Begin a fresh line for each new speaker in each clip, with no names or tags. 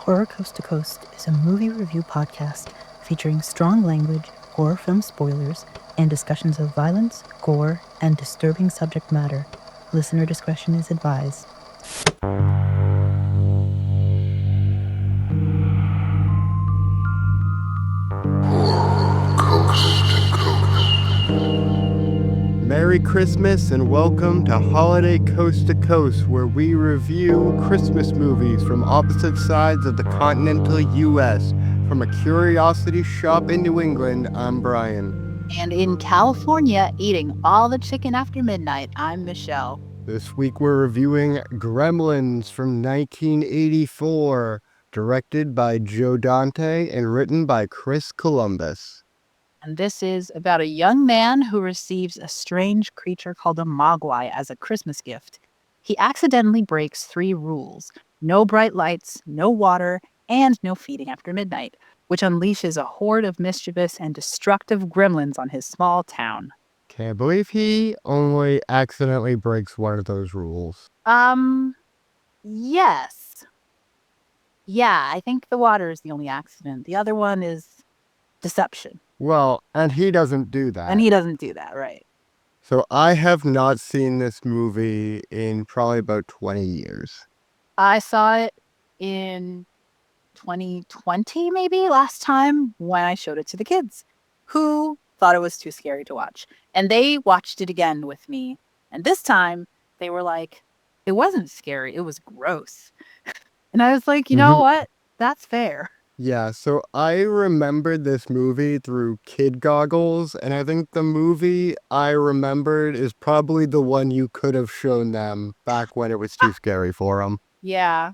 Horror Coast to Coast is a movie review podcast featuring strong language, horror film spoilers, and discussions of violence, gore, and disturbing subject matter. Listener discretion is advised.
Merry Christmas and welcome to Holiday Coast to Coast, where we review Christmas movies from opposite sides of the continental U.S. From a curiosity shop in New England, I'm Brian.
And in California, eating all the chicken after midnight, I'm Michelle.
This week we're reviewing Gremlins from 1984, directed by Joe Dante and written by Chris Columbus.
And this is about a young man who receives a strange creature called a mogwai as a Christmas gift. He accidentally breaks 3 rules: no bright lights, no water, and no feeding after midnight, which unleashes a horde of mischievous and destructive gremlins on his small town.
Can't believe he only accidentally breaks one of those rules.
Yes. Yeah, I think the water is the only accident. The other one is deception.
Well, and he doesn't do that.
And he doesn't do that, right?
So I have not seen this movie in probably about 20 years.
I saw it in 2020, maybe last time when I showed it to the kids who thought it was too scary to watch. And they watched it again with me. And this time they were like, it wasn't scary. It was gross. And I was like, you know what? That's fair.
Yeah, so I remembered this movie through kid goggles, and I think the movie I remembered is probably the one you could have shown them back when it was too scary for them.
Yeah.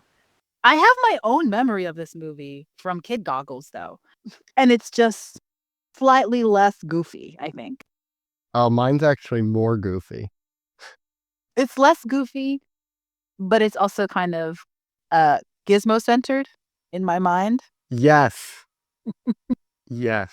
I have my own memory of this movie from kid goggles, though. And it's just slightly less goofy, I think.
Oh, mine's actually more goofy.
It's less goofy, but it's also kind of gizmo-centered in my mind.
Yes. Yes.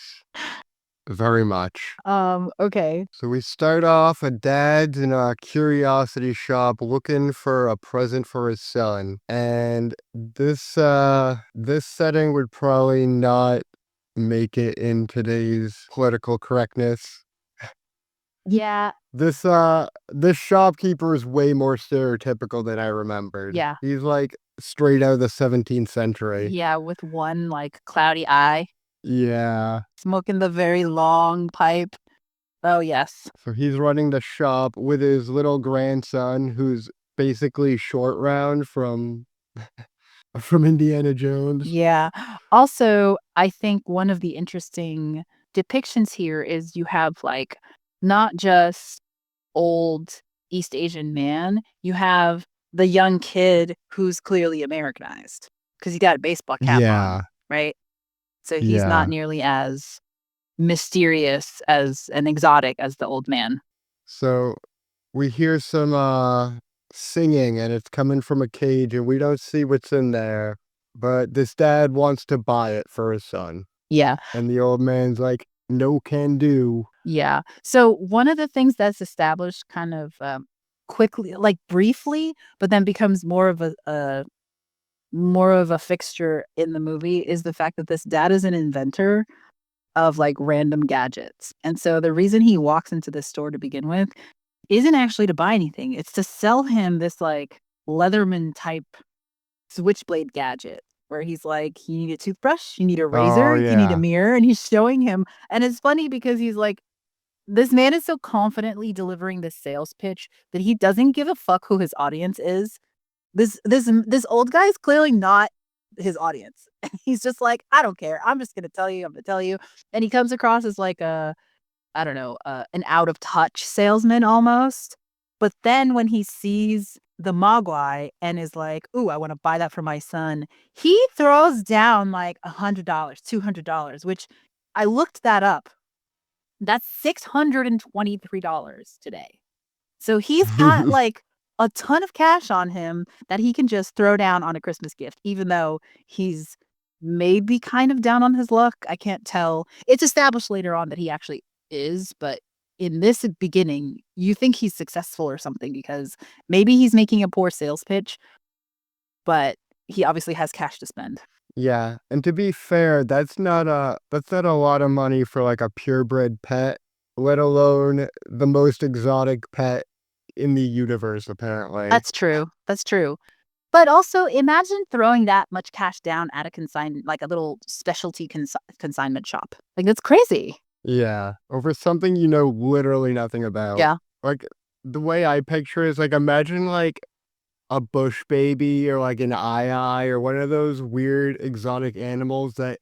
Very much.
Okay.
So we start off, a dad's in a curiosity shop looking for a present for his son. And this setting would probably not make it in today's political correctness.
Yeah.
This shopkeeper is way more stereotypical than I remembered.
Yeah.
He's like straight out of the 17th century.
Yeah, with one like cloudy eye.
Yeah.
Smoking the very long pipe. Oh, yes.
So he's running the shop with his little grandson, who's basically Short Round from Indiana Jones.
Yeah. Also, I think one of the interesting depictions here is you have like not just old East Asian man, you have the young kid who's clearly Americanized because he got a baseball cap on, right? So he's not nearly as mysterious as and exotic as the old man.
So we hear some singing, and it's coming from a cage, and we don't see what's in there, but this dad wants to buy it for his son.
Yeah.
And the old man's like, no can do.
Yeah. So one of the things that's established kind of quickly, like briefly, but then becomes more of a fixture in the movie is the fact that this dad is an inventor of like random gadgets. And so the reason he walks into this store to begin with isn't actually to buy anything. It's to sell him this like Leatherman type switchblade gadget where he's like, you need a toothbrush, you need a razor, you need a mirror. And he's showing him. And it's funny because he's like, this man is so confidently delivering this sales pitch that he doesn't give a fuck who his audience is. This old guy is clearly not his audience. He's just like, I don't care. I'm just gonna tell you. And he comes across as like an out of touch salesman almost. But then when he sees the mogwai and is like, ooh, I want to buy that for my son, he throws down like $100, $200, which I looked that up. That's $623 today. So he's got like a ton of cash on him that he can just throw down on a Christmas gift, even though he's maybe kind of down on his luck. I can't tell. It's established later on that he actually is, but in this beginning, you think he's successful or something because maybe he's making a poor sales pitch, but he obviously has cash to spend.
Yeah, and to be fair, that's not a lot of money for like a purebred pet, let alone the most exotic pet in the universe, apparently.
That's true. That's true. But also imagine throwing that much cash down at a like a little specialty consignment shop. Like, that's crazy.
Yeah, over something you know literally nothing about.
Yeah.
Like the way I picture is like imagine like a bush baby or like an eye or one of those weird exotic animals that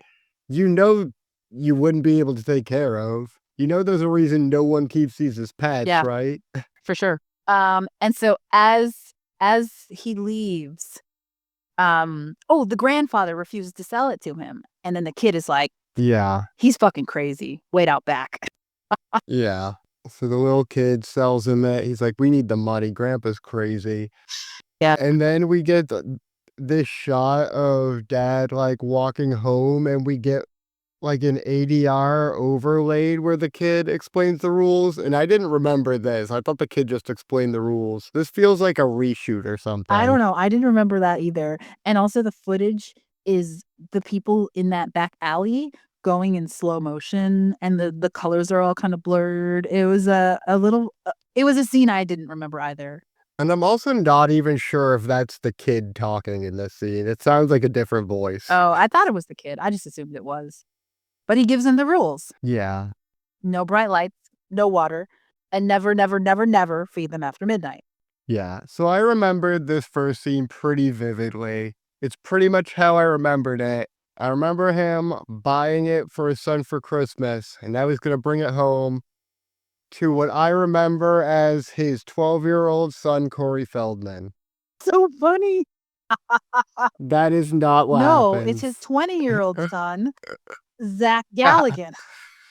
you know you wouldn't be able to take care of. You know there's a reason no one keeps these as pets,
Yeah,
right?
for sure. And so as he leaves, oh, the grandfather refuses to sell it to him. And then the kid is like,
Yeah,
he's fucking crazy. Wait out back.
yeah. So the little kid sells him it. He's like, "We need the money. Grandpa's crazy."
Yeah.
And then we get this shot of dad like walking home, and we get like an ADR overlaid where the kid explains the rules. And I didn't remember this. I thought the kid just explained the rules. This feels like a reshoot or
I
something.
don't know. I didn't remember that either. And also the footage is the people in that back alley going in slow motion and the colors are all kind of blurred. It was a little it was a scene I didn't remember either.
And I'm also not even sure if that's the kid talking in this scene. It sounds like a different voice.
Oh, I thought it was the kid. I just assumed it was. But he gives them the rules.
Yeah.
No bright lights, no water, and never, never, never, never feed them after midnight.
Yeah. So I remembered this first scene pretty vividly. It's pretty much how I remembered it. I remember him buying it for his son for Christmas, and now he's going to bring it home to what I remember as his 12-year-old son, Corey Feldman.
So funny.
That is not what
No, it's
happens.
his 20-year-old son, Zach Galligan.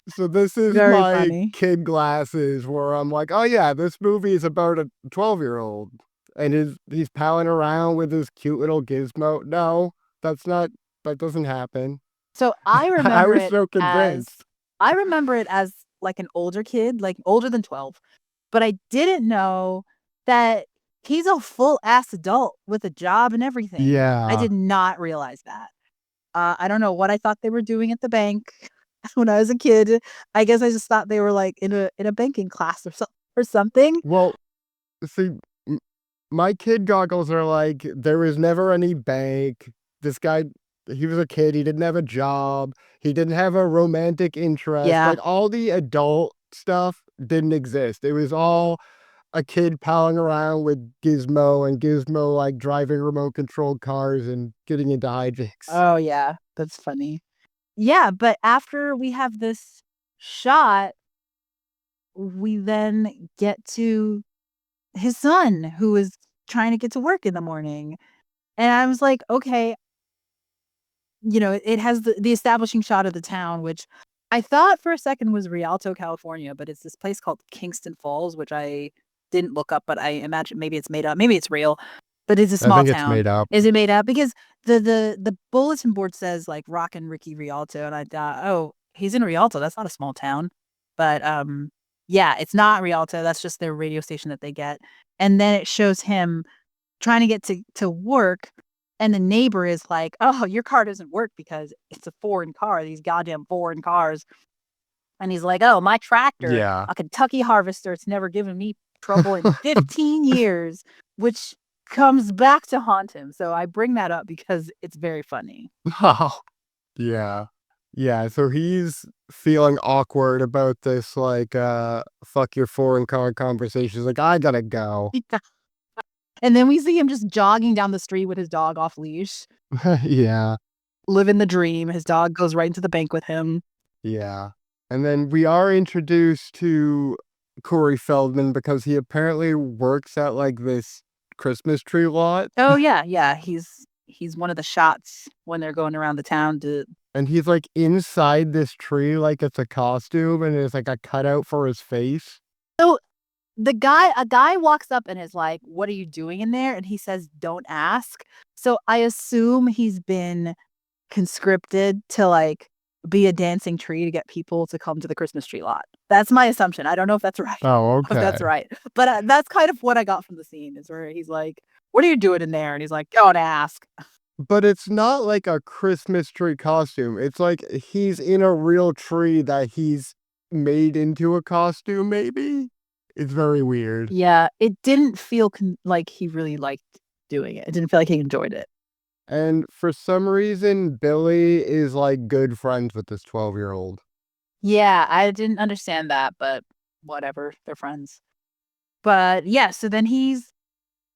So this is
Very
my
funny.
kid glasses where I'm like, oh yeah, this movie is about a 12-year-old. And he's palling around with his cute little gizmo. No, that doesn't happen.
So I
I
remember
was
it
so
as
convinced.
like an older kid, like older than 12, but I didn't know that he's a full ass adult with a job and everything. I
Yeah.
did not realize that. I don't know what I thought they were doing at the bank when I was a kid. I guess I just thought they were like in a banking class or something.
Well, see, m- my kid goggles are like, there was never any bank. This guy, he was a kid. He didn't have a job. He didn't have a romantic interest.
Yeah.
Like all the adult stuff didn't exist. It was all a kid palling around with Gizmo and Gizmo like driving remote controlled cars and getting into hijinks.
Oh yeah, that's funny. Yeah, but after we have this shot, we then get to his son who is trying to get to work in the morning. And I was like, okay, it has the establishing shot of the town, which I thought for a second was Rialto, California, but it's this place called Kingston Falls, which I didn't look up, but I imagine maybe it's made up. Maybe it's real, but it's a
I
small
think it's
town.
made up.
Is it made up? Because the bulletin board says like Rockin' Ricky Rialto, and I thought, oh, he's in Rialto. That's not a small town. But yeah, it's not Rialto. That's just their radio station that they get. And then it shows him trying to get to work, and the neighbor is like, "Oh, your car doesn't work because it's a foreign car, these goddamn foreign cars." And he's like, "Oh, my tractor,
Yeah.
a Kentucky Harvester, it's never given me trouble in 15 years," which comes back to haunt him. So I bring that up because it's very funny.
Oh, yeah. Yeah, so he's feeling awkward about this, like, fuck your foreign car conversations. Like, I gotta go.
And then we see him just jogging down the street with his dog off leash,
Yeah,
living the dream. His dog goes right into the bank with him.
yeah. And then we are introduced to Corey Feldman because he apparently works at like this Christmas tree lot.
Oh yeah, yeah. He's one of the shots when they're going around the town to.
And he's like inside this tree like it's a costume and there's like a cutout for his face.
So a guy walks up and is like, "What are you doing in there?" And he says, "Don't ask." So I assume he's been conscripted to like be a dancing tree to get people to come to the Christmas tree lot. That's my assumption. I don't know if that's right.
Oh,
If that's
okay.
right, but that's kind of what I got from the scene is where he's like, "What are you doing in there?" And he's like, "Don't ask."
But it's not like a Christmas tree costume. It's like he's in a real tree that he's made into a costume, maybe? It's very weird.
Yeah, it didn't feel like he really liked doing it. It didn't feel like he enjoyed it.
And for some reason, Billy is like good friends with this 12-year-old.
Yeah, I didn't understand that, but whatever. They're friends. But yeah, so then he's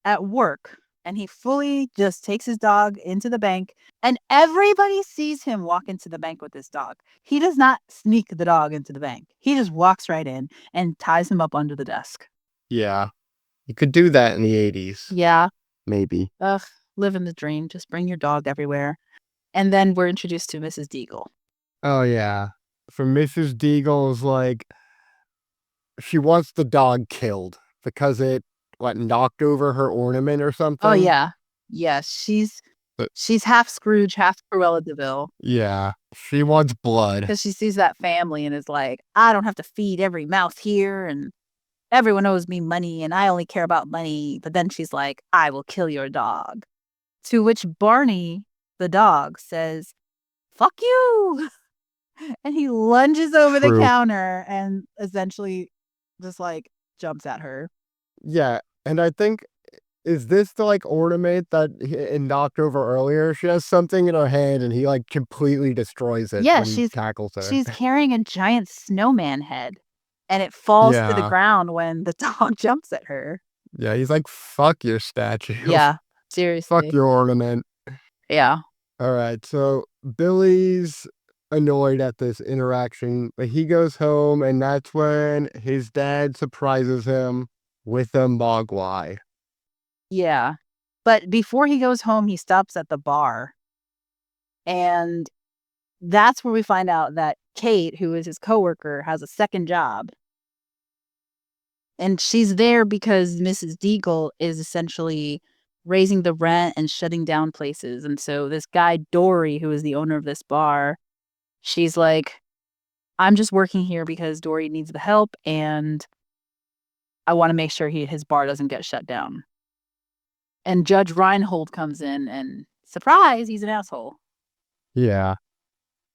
at work and he fully just takes his dog into the bank and everybody sees him walk into the bank with this dog. He does not sneak the dog into the bank. He just walks right in and ties him up under the desk.
Yeah. You could do that in the 80s.
Yeah.
Maybe.
Ugh, living the dream. Just bring your dog everywhere. And then we're introduced to Mrs. Deagle.
Oh, yeah. For Mrs. Deagle's like, she wants the dog killed because it, what, knocked over her ornament or something?
Oh yeah. Yes, she's half Scrooge, half Cruella DeVille.
Yeah. She wants blood.
Because she sees that family and is like, I don't have to feed every mouse here and everyone owes me money and I only care about money. But then she's like, I will kill your dog. To which Barney, the dog, says, fuck you. And he lunges over the
True.
counter and essentially just like jumps at her.
Yeah. And I think, is this the like ornament that it knocked over earlier? She has something in her hand and he like completely destroys it
Yeah,
when he tackles her.
she's carrying a giant snowman head and it falls to the
Yeah.
ground when the dog jumps at her.
Yeah. He's like, fuck your statue.
Yeah,
Fuck
seriously.
your ornament.
Yeah.
All right. So Billy's annoyed at this interaction, but he goes home and that's when his dad surprises him with a mogwai.
Yeah. But before he goes home, he stops at the bar. And that's where we find out that Kate, who is his coworker, has a second job. And she's there because Mrs. Deagle is essentially raising the rent and shutting down places. And so this guy, Dory, who is the owner of this bar, she's like, I'm just working here because Dory needs the help and I want to make sure his bar doesn't get shut down. And Judge Reinhold comes in and surprise, he's an asshole.
Yeah.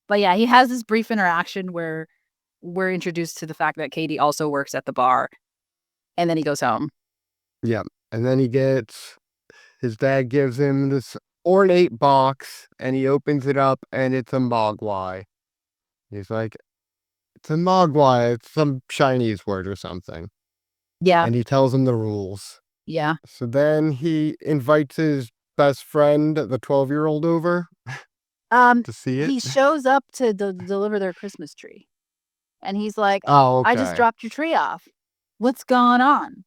But yeah, he has this brief interaction where we're introduced to the fact that Katie also works at the bar. And then he goes home.
Yeah. And then his dad gives him this ornate box and he opens it up and it's a mogwai. He's like, it's a mogwai. It's some Chinese word or something.
Yeah.
And he tells him the rules.
Yeah.
So then he invites his best friend, the 12-year-old, over to see it.
He shows up to deliver their Christmas tree. And he's like,
Oh, okay.
I just dropped your tree off. What's going on?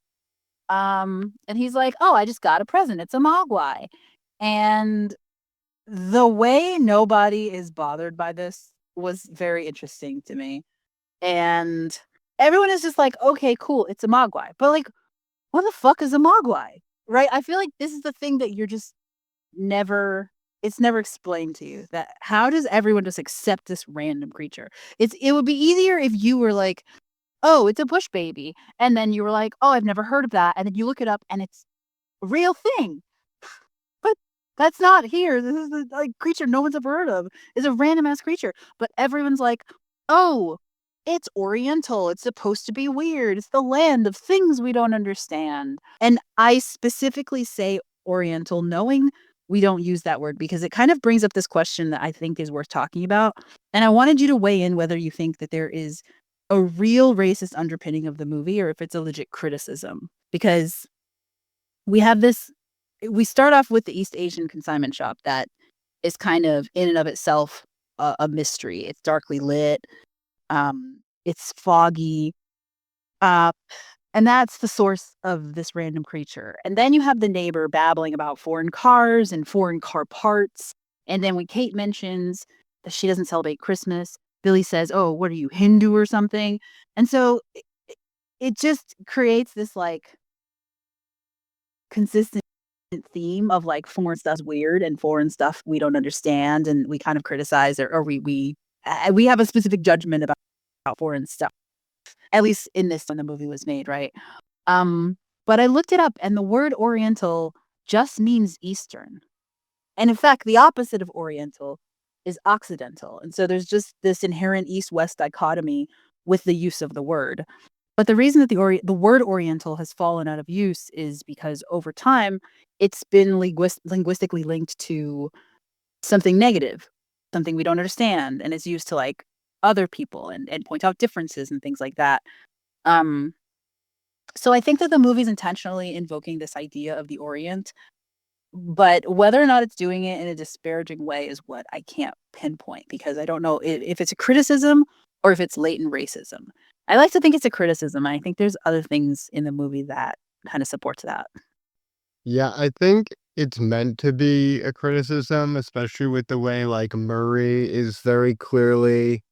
And he's like, oh, I just got a present. It's a mogwai. And the way nobody is bothered by this was very interesting to me. And everyone is just like, okay, cool, it's a mogwai. But like, what the fuck is a mogwai? Right? I feel like this is the thing that you're just it's never explained to you, that how does everyone just accept this random creature? It would be easier if you were like, oh, it's a bush baby. And then you were like, oh, I've never heard of that. And then you look it up and it's a real thing. But that's not here. This is the like creature no one's ever heard of. It's a random ass creature. But everyone's like, oh, it's Oriental. It's supposed to be weird. It's the land of things we don't understand. And I specifically say Oriental, knowing we don't use that word because it kind of brings up this question that I think is worth talking about. And I wanted you to weigh in whether you think that there is a real racist underpinning of the movie or if it's a legit criticism. Because we start off with the East Asian consignment shop that is kind of in and of itself a mystery. It's darkly lit. It's foggy. And that's the source of this random creature. And then you have the neighbor babbling about foreign cars and foreign car parts. And then when Kate mentions that she doesn't celebrate Christmas, Billy says, oh, what are you, Hindu or something? And so it just creates this like consistent theme of like foreign stuff's weird and foreign stuff we don't understand. And we kind of criticize or we have a specific judgment about foreign stuff, at least in this when the movie was made, right? But I looked it up and the word Oriental just means Eastern. And in fact, the opposite of Oriental is Occidental. And so there's just this inherent East-West dichotomy with the use of the word. But the reason that the word Oriental has fallen out of use is because over time, it's been linguistically linked to something negative, something we don't understand, and it's used to like other people and point out differences and things like that. Um, so I think that the movie's intentionally invoking this idea of the Orient, but whether or not it's doing it in a disparaging way is what I can't pinpoint because I don't know if it's a criticism or if it's latent racism. I like to think it's a criticism. I think there's other things in the movie that kind of supports that.
Yeah, I think it's meant to be a criticism, especially with the way like Murray is very clearly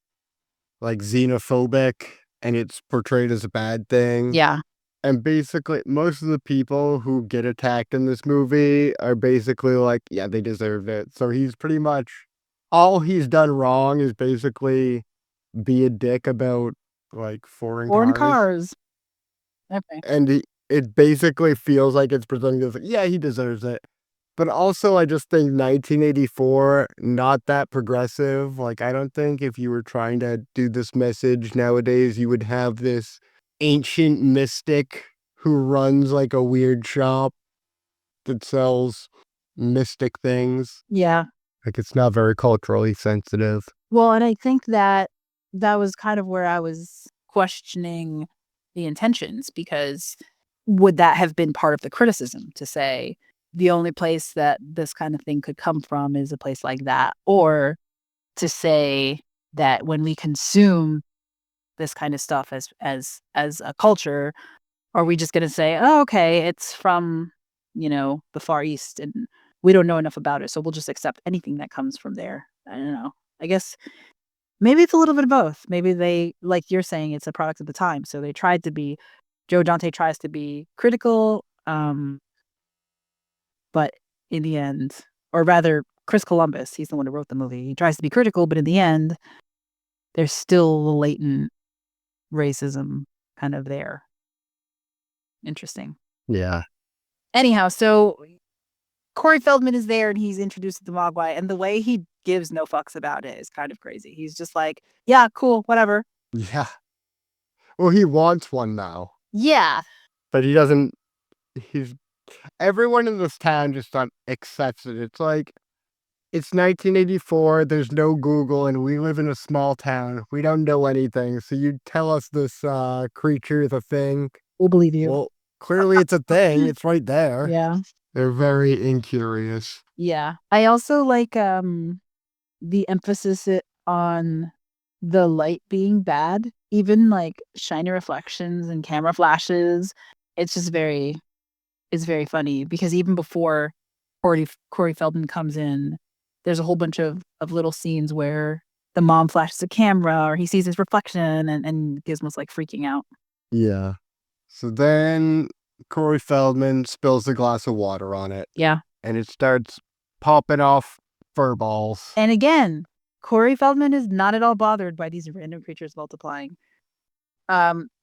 like xenophobic and it's portrayed as a bad thing.
Yeah.
And basically, most of the people who get attacked in this movie are basically like, yeah, they deserve it. So he's pretty much all he's done wrong is basically be a dick about like foreign
Foreign
cars.
cars. Okay.
And it basically feels like it's presenting as like, yeah, he deserves it. But also, I just think 1984, not that progressive. Like, I don't think if you were trying to do this message nowadays, you would have this ancient mystic who runs like a weird shop that sells mystic things.
Yeah.
Like, it's not very culturally sensitive.
Well, and I think that that was kind of where I was questioning the intentions because would that have been part of the criticism to say the only place that this kind of thing could come from is a place like that? Or to say that when we consume this kind of stuff as a culture, are we just gonna say, "Oh, okay, it's from, the Far East and we don't know enough about it, so we'll just accept anything that comes from there." I don't know. I guess maybe it's a little bit of both. Maybe they like you're saying, it's a product of the time, so they tried to be Joe Dante tries to be critical, but in the end or rather Chris Columbus, he's the one who wrote the movie. He tries to be critical, but in the end, there's still latent racism kind of there. Interesting.
Yeah.
Anyhow, so Corey Feldman is there and he's introduced to the Mogwai, and the way he gives no fucks about it is kind of crazy. He's just like, "Yeah, cool, whatever."
Yeah. Well, he wants one now,
Yeah.
but he doesn't. He's everyone in this town just accepts it. It's like, it's 1984, there's no Google, and we live in a small town. We don't know anything. So you tell us this creature is a thing.
We'll believe you.
Well, clearly it's a thing. It's right there.
Yeah.
They're very incurious.
Yeah. I also like the emphasis on the light being bad, even like shiny reflections and camera flashes. It's just it's very funny because even before Corey Feldman comes in, there's a whole bunch of little scenes where the mom flashes a camera or he sees his reflection and Gizmo's like freaking out.
Yeah. So then Corey Feldman spills a glass of water on it,
Yeah.
and it starts popping off fur balls.
And again, Corey Feldman is not at all bothered by these random creatures multiplying.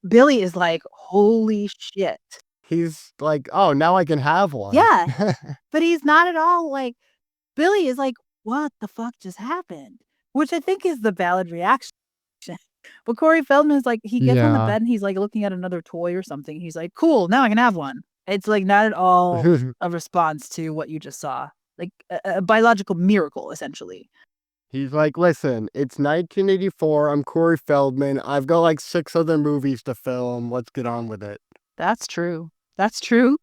Billy is like, "Holy shit."
He's like, oh, now I can have one.
Yeah. But he's not at all like Billy is like, "What the fuck just happened?" Which I think is the valid reaction. But Corey Feldman is like, he gets on the
Yeah.
bed and he's like looking at another toy or something. He's like, "Cool, now I can have one." It's like not at all a response to what you just saw. Like a biological miracle, essentially.
He's like, listen, it's 1984. I'm Corey Feldman. I've got like 6 other movies to film. Let's get on with it.
That's true. That's true.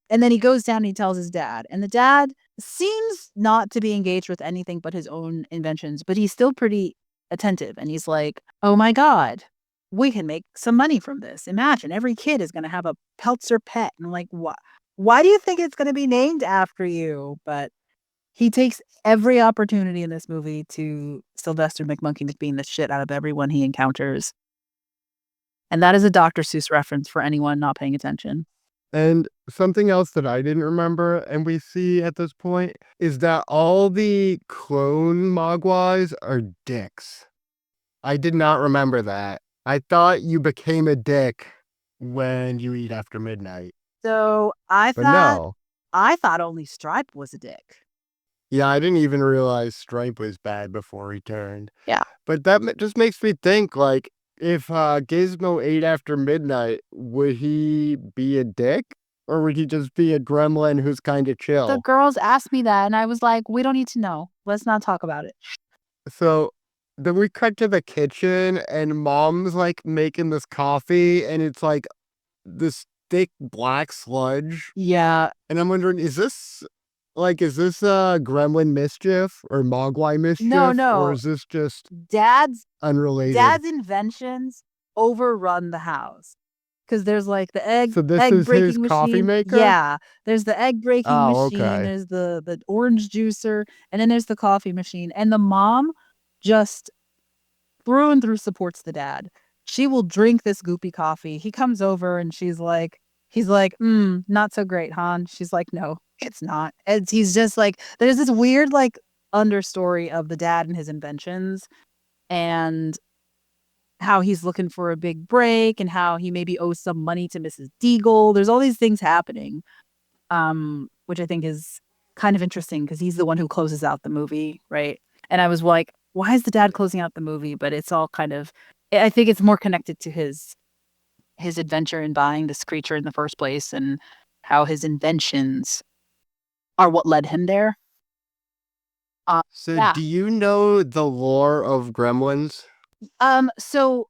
And then he goes down and he tells his dad. And the dad seems not to be engaged with anything but his own inventions, but he's still pretty attentive. And he's like, "Oh my God, we can make some money from this. Imagine every kid is going to have a Peltzer pet." And I'm like, what? Why do you think it's going to be named after you? But he takes every opportunity in this movie to Sylvester McMonkey to being the shit out of everyone he encounters. And that is a Dr. Seuss reference for anyone not paying attention.
And something else that I didn't remember and we see at this point is that all the clone Mogwais are dicks. I did not remember that. I thought you became a dick when you eat after midnight.
So
But no.
I thought only Stripe was a dick.
Yeah, I didn't even realize Stripe was bad before he turned.
Yeah.
But that just makes me think, like, if Gizmo ate after midnight, would he be a dick? Or would he just be a gremlin who's kind of
The
chill?
girls asked me that, and I was like, "We don't need to know. Let's not talk about it."
So then we cut to the kitchen, and mom's like making this coffee, and it's like this thick black sludge.
Yeah.
And I'm wondering, is this gremlin mischief or mogwai
No,
mischief? Or
no.
is this just
Dad's
unrelated?
dad's inventions overrun the house. 'Cause there's, like, the
So this
egg
is his
breaking
coffee
machine.
maker?
Yeah. There's the egg breaking
Oh,
machine,
okay.
there's the orange juicer, and then there's the coffee machine, and the mom just through and through supports the dad. She will drink this goopy coffee. He comes over and he's like, not so great, huh?" And she's like, "No, it's not." And he's just like there's this weird, like, understory of the dad and his inventions and how he's looking for a big break and how he maybe owes some money to Mrs. Deagle. There's all these things happening, which I think is kind of interesting because he's the one who closes out the movie, right? And I was like, why is the dad closing out the movie? But it's all kind of I think it's more connected to his adventure in buying this creature in the first place and how his inventions are what led him there. Uh,
So
yeah.
do you know the lore of gremlins?
So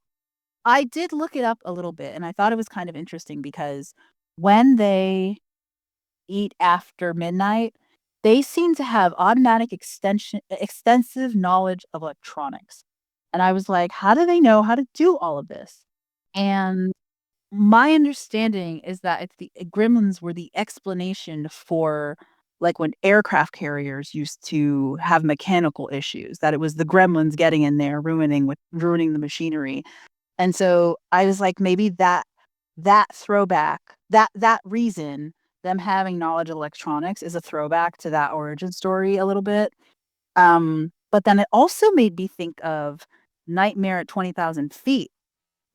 I did look it up a little bit and I thought it was kind of interesting because when they eat after midnight, they seem to have automatic extensive knowledge of electronics. And I was like, how do they know how to do all of this? And my understanding is that it's the gremlins were the explanation for like when aircraft carriers used to have mechanical issues, that it was the gremlins getting in there ruining the machinery. And so I was like, maybe that throwback, that reason, them having knowledge of electronics is a throwback to that origin story a little bit. But then it also made me think of Nightmare at 20,000 Feet,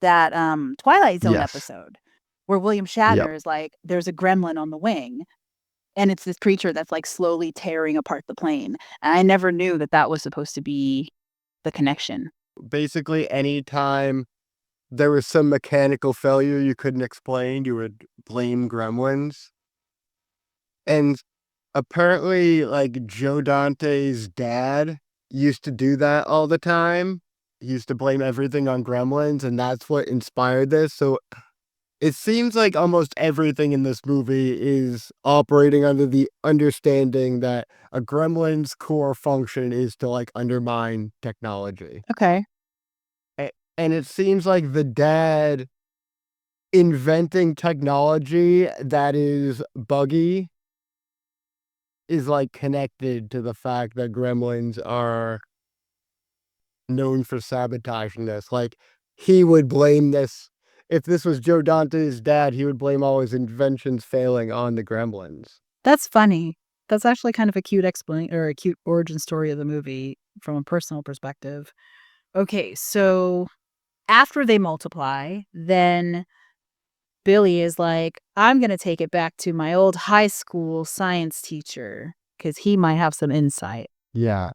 that, Twilight Zone
Yes.
episode where William
Yep.
Shatner is like, there's a gremlin on the wing, and it's this creature that's, like, slowly tearing apart the plane, and I never knew that that was supposed to be the connection.
Basically, anytime there was some mechanical failure you couldn't explain, you would blame gremlins. And apparently, like, Joe Dante's dad used to do that all the time. He used to blame everything on gremlins, and that's what inspired this. So it seems like almost everything in this movie is operating under the understanding that a gremlin's core function is to, like, undermine technology.
Okay.
And it seems like the dad inventing technology that is buggy is, like, connected to the fact that gremlins are known for sabotaging this. Like, he would blame this if this was Joe Dante's dad, he would blame all his inventions failing on the gremlins.
That's funny. That's actually kind of a cute a cute origin story of the movie from a personal perspective. Okay, so after they multiply, then Billy is like, "I'm gonna take it back to my old high school science teacher because he might have some insight."
Yeah.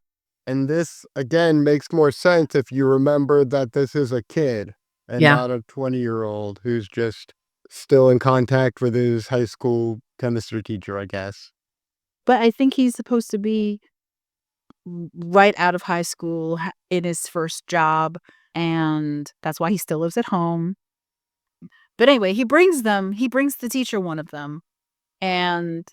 And this, again, makes more sense if you remember that this is a kid and
Yeah.
not a 20-year-old who's just still in contact with his high school chemistry teacher, I guess.
But I think he's supposed to be right out of high school, in his first job, and that's why he still lives at home. But anyway, he brings the teacher one of them and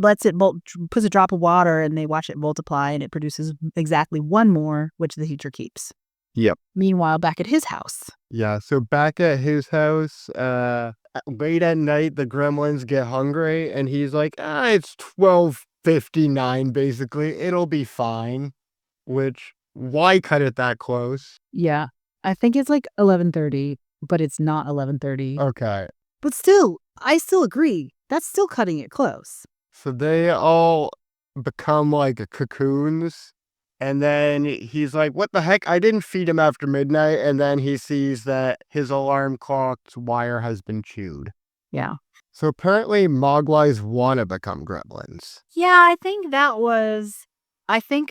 puts a drop of water, and they watch it multiply, and it produces exactly one more, which the teacher keeps.
Yep.
Meanwhile, back at his house.
Yeah, so back at his house, late at night, the gremlins get hungry, and he's like, it's 12:59, basically. It'll be fine. Which, why cut it that close?
Yeah. I think it's like 11:30, but it's not 11:30.
Okay.
But still, I still agree. That's still cutting it close.
So they all become like cocoons. And then he's like, what the heck? I didn't feed him after midnight. And then he sees that his alarm clock's wire has been chewed.
Yeah.
So apparently Mogwais want to become gremlins.
Yeah, I think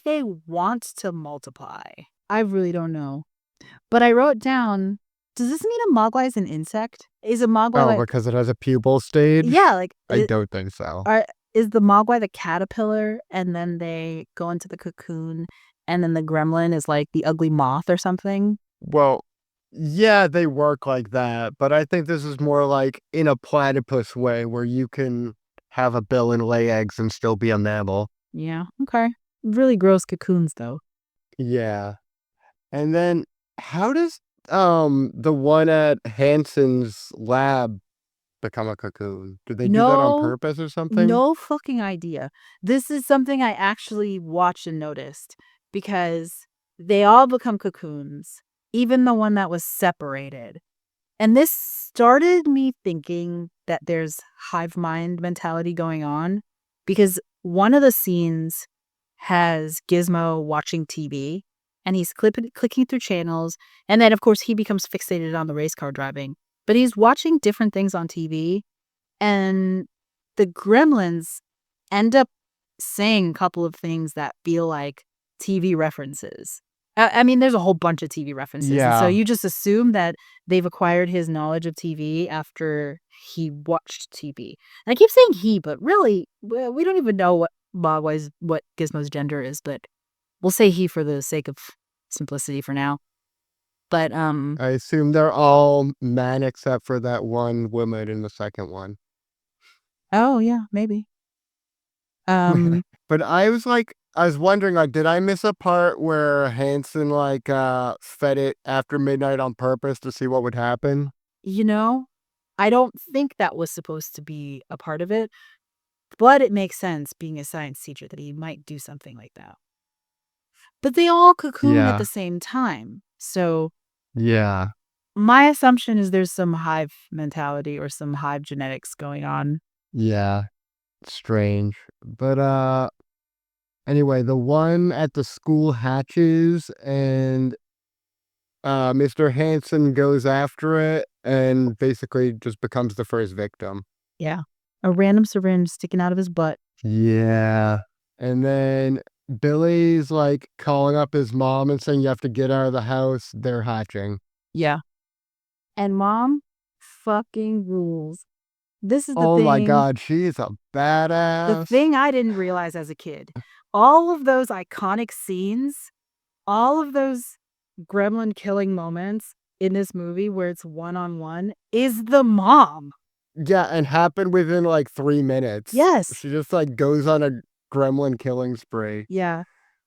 they want to multiply. I really don't know. But I wrote down, does this mean a mogwai is an insect? Is a mogwai
Oh, because it has a pupal stage?
yeah, like
I don't think so.
is the mogwai the caterpillar and then they go into the cocoon and then the gremlin is like the ugly moth or something?
Well, yeah, they work like that, but I think this is more like in a platypus way where you can have a bill and lay eggs and still be a mammal.
Yeah, okay. Really gross cocoons though.
Yeah. And then how does the one at Hanson's lab become a cocoon? Did they do that on
No,
purpose or something?
no fucking idea. This is something I actually watched and noticed because they all become cocoons, even the one that was separated. And this started me thinking that there's hive mind mentality going on because one of the scenes has Gizmo watching TV and he's clicking through channels. And then, of course, he becomes fixated on the race car driving, but he's watching different things on TV. And the gremlins end up saying a couple of things that feel like TV references. I mean, there's a whole bunch of TV references. And so
Yeah,
you just assume that they've acquired his knowledge of TV after he watched TV. And I keep saying he, but really, we don't even know what Gizmo's gender is, but we'll say he for the sake of simplicity for now. But
I assume they're all men except for that one woman in the second one.
oh yeah, maybe. Um
But I was wondering, like, did I miss a part where Hanson fed it after midnight on purpose to see what would happen?
You know, I don't think that was supposed to be a part of it, but it makes sense being a science teacher that he might do something like that. But they all cocoon at
Yeah,
the same time. So
yeah,
my assumption is there's some hive mentality or some hive genetics going on.
yeah. Strange. But anyway, the one at the school hatches and Mr. Hanson goes after it and basically just becomes the first victim.
Yeah. A random syringe sticking out of his butt.
Yeah. And then Billy's like calling up his mom and saying you have to get out of the house. They're hatching.
Yeah. And mom fucking rules. This is
Oh my god, she's a
the
badass.
thing I didn't realize as a kid. All of those iconic scenes, all of those gremlin killing moments in this movie where it's one-on-one is the mom.
Yeah, and happened within like 3 minutes.
Yes.
She just like goes on a gremlin killing spree.
Yeah.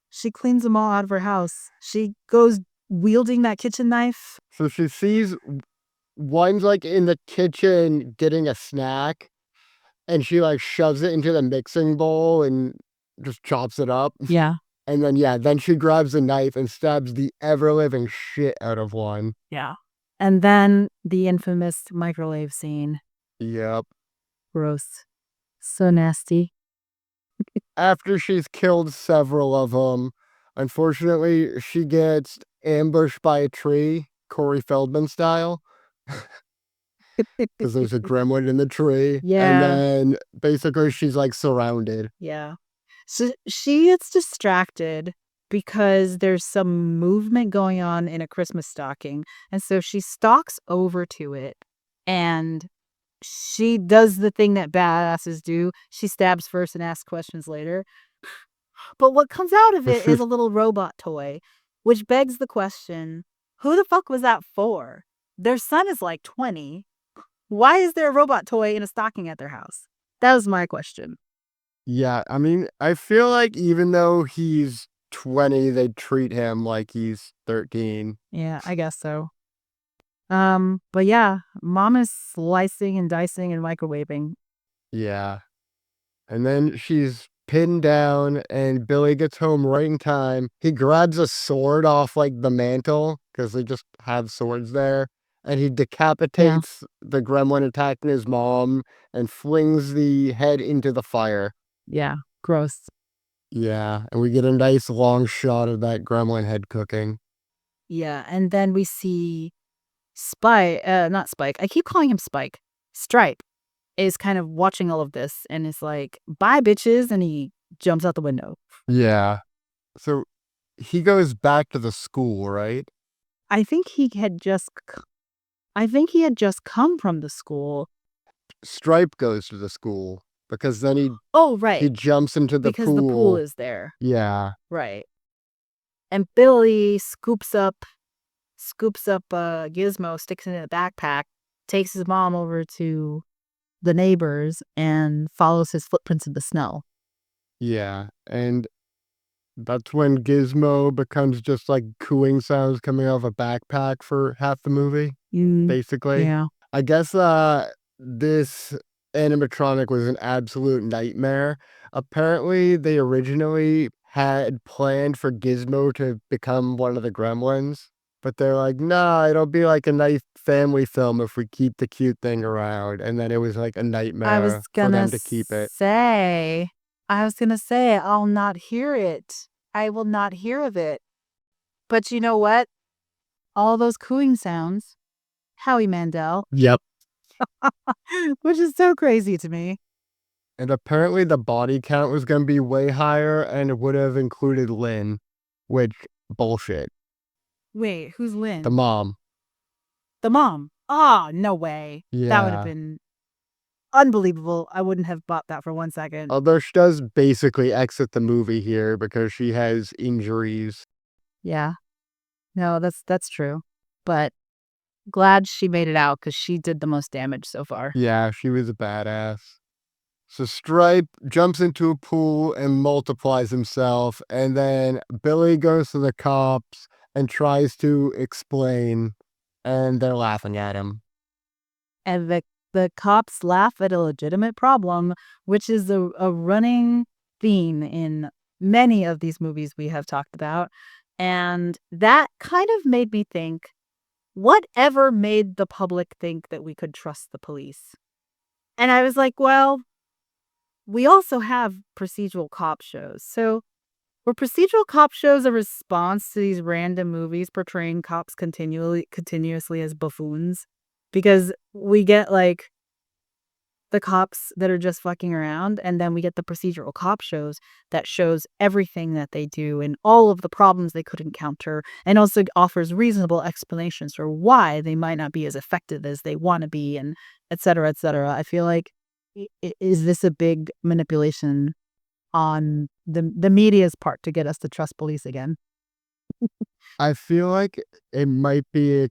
She cleans them all out of her house. She goes wielding that kitchen knife.
So she sees one's like in the kitchen getting a snack and she like shoves it into the mixing bowl and just chops it up.
Yeah.
And then, yeah, then she grabs a knife and stabs the ever living shit out of one.
Yeah. And then the infamous microwave scene.
Yep.
Gross. So nasty.
After she's killed several of them, unfortunately, she gets ambushed by a tree, Corey Feldman style, because there's a gremlin in the tree. And
Yeah.
then basically she's like surrounded.
Yeah. So she gets distracted because there's some movement going on in a Christmas stocking. And so she stalks over to it and she does the thing that badasses do. She stabs first and asks questions later. But what comes out of it is a little robot toy, which begs the question, who the fuck was that for? Their son is like 20. Why is there a robot toy in a stocking at their house? That was my question.
Yeah, I mean, I feel like even though he's 20, they treat him like he's 13.
Yeah, I guess so. But yeah, mom is slicing and dicing and microwaving.
Yeah. And then she's pinned down, and Billy gets home right in time. He grabs a sword off like the mantle because they just have swords there. And he decapitates the gremlin attacking his mom and flings the head into the fire.
Yeah, gross.
Yeah. And we get a nice long shot of that gremlin head cooking.
Yeah, and then we see Spike, not Spike. I keep calling him Spike. Stripe. is kind of watching all of this and is like, bye, bitches. And he jumps out the window.
Yeah. So he goes back to the school, right?
I think he had just come from the school.
Stripe goes to the school because then
Oh,
he
right.
jumps into the
Because the pool
pool.
is there.
Yeah.
Right. And Billy scoops up Gizmo, sticks it in a backpack, takes his mom over to the neighbors and follows his footprints in the snow.
Yeah. And that's when Gizmo becomes just like cooing sounds coming out of a backpack for half the movie, basically.
Yeah.
I guess this animatronic was an absolute nightmare. Apparently, they originally had planned for Gizmo to become one of the Gremlins, but they're like, nah, it'll be like a nice family film if we keep the cute thing around. And then it was like a nightmare for them to keep it.
I was gonna say, I'll not hear it. I will not hear of it. But you know what? All those cooing sounds, Howie Mandel,
Yep.
which is so crazy to me.
And apparently the body count was going to be way higher and it would have included Lynn, which bullshit.
Wait, who's Lynn?
The mom.
The mom. Ah, no way. That would have
Yeah.
been unbelievable. I wouldn't have bought that for 1 second.
Although she does basically exit the movie here because she has injuries.
Yeah. No, that's true. But glad she made it out because she did the most damage so far.
Yeah, she was a badass. So Stripe jumps into a pool and multiplies himself, and then Billy goes to the cops and tries to explain, and they're laughing at him.
And the cops laugh at a legitimate problem, which is a running theme in many of these movies we have talked about. And that kind of made me think, whatever made the public think that we could trust the police? And I was like, well, we also have procedural cop shows. So were procedural cop shows a response to these random movies portraying cops continuously as buffoons? Because we get like the cops that are just fucking around, and then we get the procedural cop shows that shows everything that they do and all of the problems they could encounter, and also offers reasonable explanations for why they might not be as effective as they want to be, and et cetera, et cetera. I feel like, is this a big manipulation on the media's part to get us to trust police again?
I feel like it might be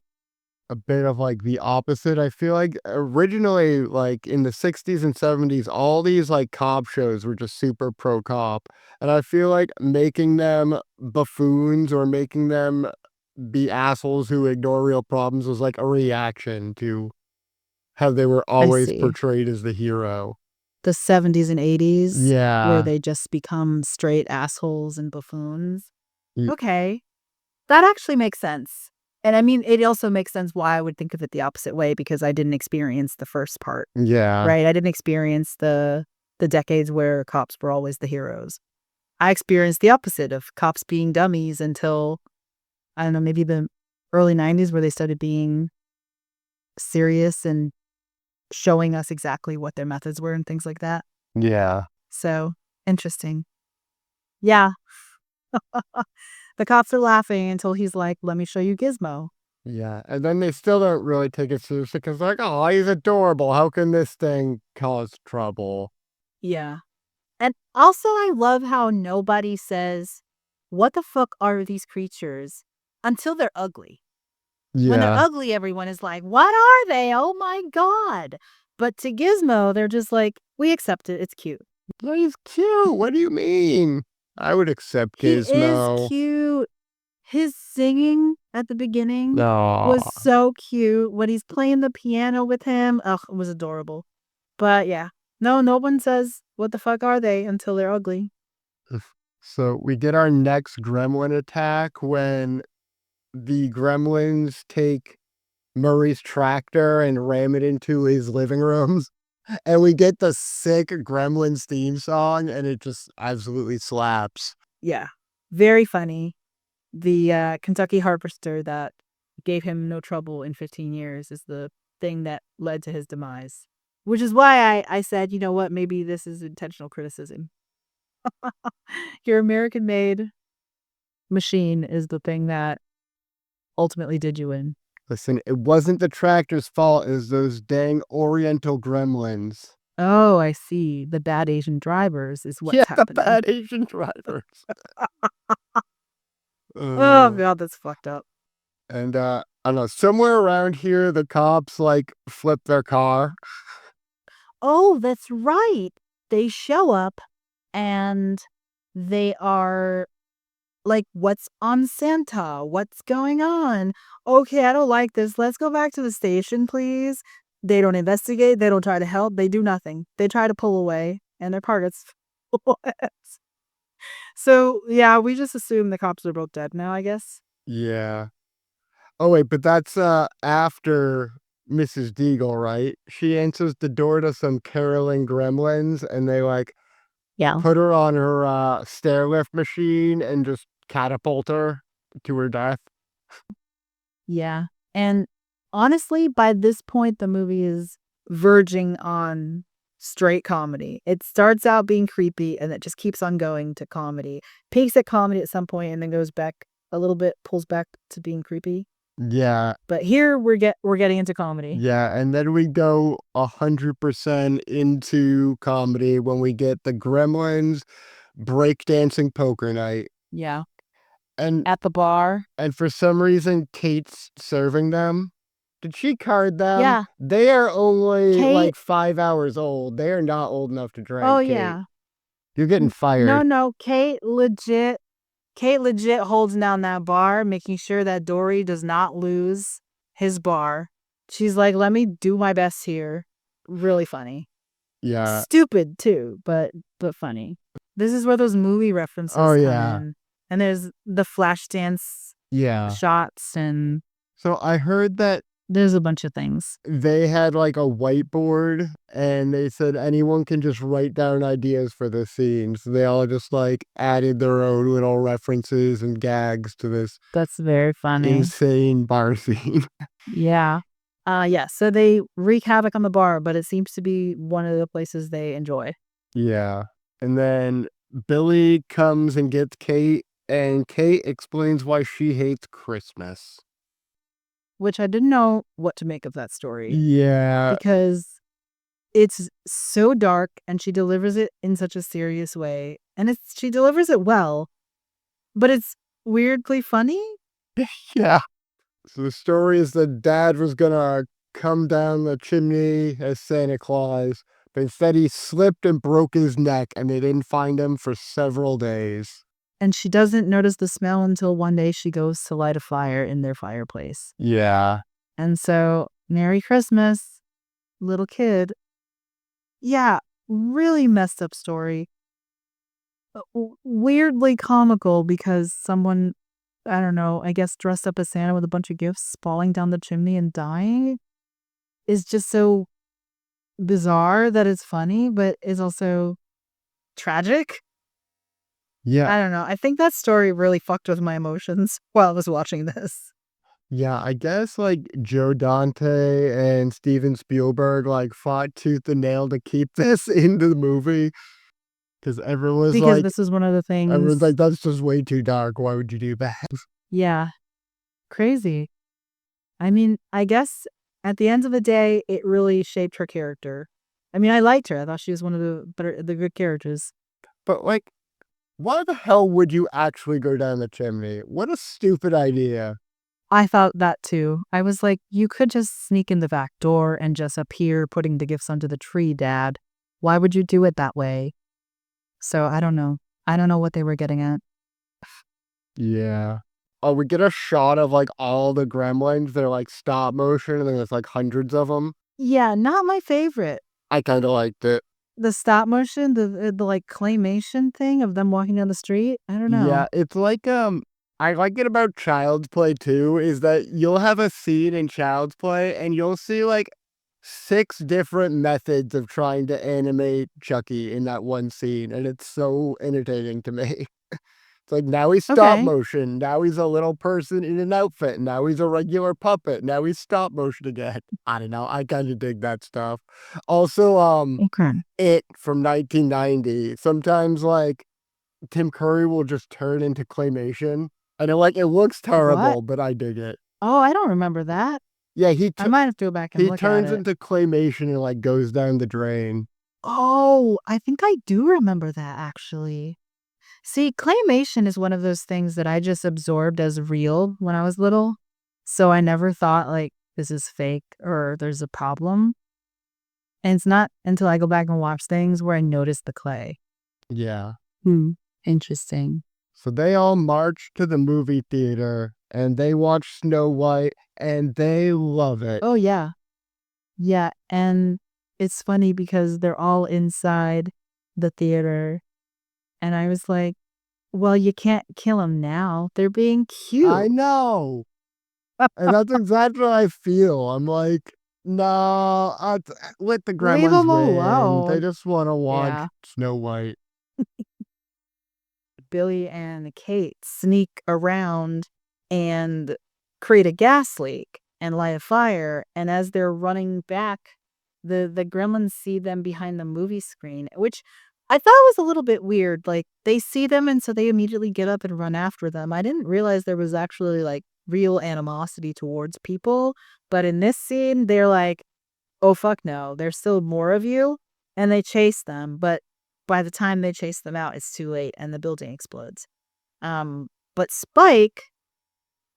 a bit of like the opposite. I feel like originally, like in the 60s and 70s, all these like cop shows were just super pro cop. And I feel like making them buffoons or making them be assholes who ignore real problems was like a reaction to how they were
I
always
see.
portrayed as the hero.
The 70s and 80s, where
Yeah.
they just become straight assholes and buffoons.
Y-
Okay. That actually makes sense. And I mean, it also makes sense why I would think of it the opposite way, because I didn't experience the first part,
Yeah.
right? I didn't experience the decades where cops were always the heroes. I experienced the opposite of cops being dummies until, I don't know, maybe the early 90s, where they started being serious and showing us exactly what their methods were and things like that.
Yeah.
So, interesting. Yeah. The cops are laughing until he's like, let me show you Gizmo.
Yeah. And then they still don't really take it seriously because they're like, oh, he's adorable. How can this thing cause trouble?
Yeah. And also, I love how nobody says, what the fuck are these creatures, until they're ugly. When they're
Yeah.
ugly, everyone is like, what are they? Oh my God. But to Gizmo, they're just like, we accept it. It's cute.
No, he's cute. What do you mean? I would accept
He is
Gizmo.
cute. His singing at the beginning was
Aw.
so cute. When he's playing the piano with him, ugh, it was adorable. But yeah, no one says, what the fuck are they, until they're ugly.
So we get our next gremlin attack when the gremlins take Murray's tractor and ram it into his living rooms. And we get the sick Gremlins theme song, and it just absolutely slaps.
Yeah, very funny. The Kentucky harvester that gave him no trouble in 15 years is the thing that led to his demise. Which is why I said, you know what, maybe this is intentional criticism. Your American-made machine is the thing that ultimately did you in.
Listen, it wasn't the tractor's fault. It was those dang Oriental gremlins.
Oh, I see. The bad Asian drivers is what's
Yeah, the
happening.
bad Asian drivers.
Oh god, that's fucked up.
And I don't know, somewhere around here, the cops like flip their car.
Oh, that's right. They show up and they are like, what's on Santa? What's going on? Okay, I don't like this. Let's go back to the station, please. They don't investigate. They don't try to help. They do nothing. They try to pull away and their car gets flipped. So, yeah, we just assume the cops are both dead now, I guess.
Yeah. Oh wait, but that's after Mrs. Deagle, right? She answers the door to some caroling gremlins and they like
Yeah.
put her on her stair lift machine and just catapult her to her death.
Yeah. And honestly, by this point, the movie is verging on straight comedy. It starts out being creepy and it just keeps on going to comedy. Peaks at comedy at some point and then goes back a little bit, pulls back to being creepy.
Yeah.
But here we're getting into comedy.
Yeah, and then we go 100% into comedy when we get the Gremlins breakdancing poker night.
Yeah.
And
At the bar.
and for some reason Kate's serving them. Did she card them?
Yeah.
They are only
Kate.
like 5 hours old. They are not old enough to drink,
Oh,
Kate.
yeah.
You're getting fired.
No. Kate legit holds down that bar, making sure that Dory does not lose his bar. She's like, let me do my best here. Really funny.
Yeah.
Stupid too, but funny. This is where those movie references
Oh,
come
yeah.
in. And there's the flash dance
Yeah.
shots and
So I heard that
there's a bunch of things.
they had like a whiteboard and they said anyone can just write down ideas for the scene. So they all just like added their own little references and gags to this
That's very funny.
insane bar scene.
Yeah. Yeah, so they wreak havoc on the bar, but it seems to be one of the places they enjoy.
Yeah. And then Billy comes and gets Kate, and Kate explains why she hates Christmas.
Which I didn't know what to make of that story.
Yeah.
Because it's so dark and she delivers it in such a serious way. And she delivers it well, but it's weirdly funny.
Yeah. So the story is that Dad was gonna come down the chimney as Santa Claus, but instead he slipped and broke his neck, and they didn't find him for several days.
And she doesn't notice the smell until one day she goes to light a fire in their fireplace.
Yeah.
And so, Merry Christmas, little kid. Yeah, really messed up story. Weirdly comical because someone, I don't know, I guess dressed up as Santa with a bunch of gifts falling down the chimney and dying is just so bizarre that it's funny, but is also tragic.
Yeah.
I don't know. I think that story really fucked with my emotions while I was watching this.
Yeah, I guess like Joe Dante and Steven Spielberg like fought tooth and nail to keep this into the movie. Because
Because this is one of the
everyone's
things.
like, that's just way too dark. Why would you do that?
Yeah. Crazy. I mean, I guess at the end of the day, it really shaped her character. I mean, I liked her. I thought she was one of the good characters.
But like, why the hell would you actually go down the chimney? What a stupid idea.
I thought that too. I was like, you could just sneak in the back door and just appear putting the gifts under the tree, Dad. Why would you do it that way? So I don't know. I don't know what they were getting at.
Yeah. Oh, we get a shot of like all the gremlins. They're like stop motion, and then there's like hundreds of them.
Yeah, not my favorite.
I kind of liked it.
The stop motion, the like claymation thing of them walking down the street. I don't know.
Yeah, it's like I like it about Child's Play too, is that you'll have a scene in Child's Play and you'll see like 6 different methods of trying to animate Chucky in that one scene, and it's so entertaining to me. It's like now he's stop
Okay.
motion. Now he's a little person in an outfit. Now he's a regular puppet. Now he's stop motion again. I don't know. I kind of dig that stuff. Also,
Okay.
It from 1990. Sometimes like Tim Curry will just turn into claymation. And it looks
What?
terrible, but I dig it.
Oh, I don't remember that.
Yeah,
I might have to go back and
he
look at
turns
it.
into claymation and like goes down the drain.
Oh, I think I do remember that actually. See, claymation is one of those things that I just absorbed as real when I was little. So I never thought like this is fake or there's a problem. And it's not until I go back and watch things where I notice the clay.
Yeah.
Interesting.
So they all march to the movie theater and they watch Snow White and they love it.
Oh, yeah. Yeah. And it's funny because they're all inside the theater. And I was like, well, you can't kill them now. They're being cute.
I know. And that's exactly what I feel. I'm like, no, let the
Leave
Gremlins
'em
win. They
alone.
just want to watch
Yeah.
Snow White.
Billy and Kate sneak around and create a gas leak and light a fire. And as they're running back, the gremlins see them behind the movie screen, which I thought was a little bit weird. Like they see them and so they immediately get up and run after them. I didn't realize there was actually like real animosity towards people. But in this scene, they're like, oh, fuck no, there's still more of you. And they chase them. But by the time they chase them out, it's too late and the building explodes. But Spike,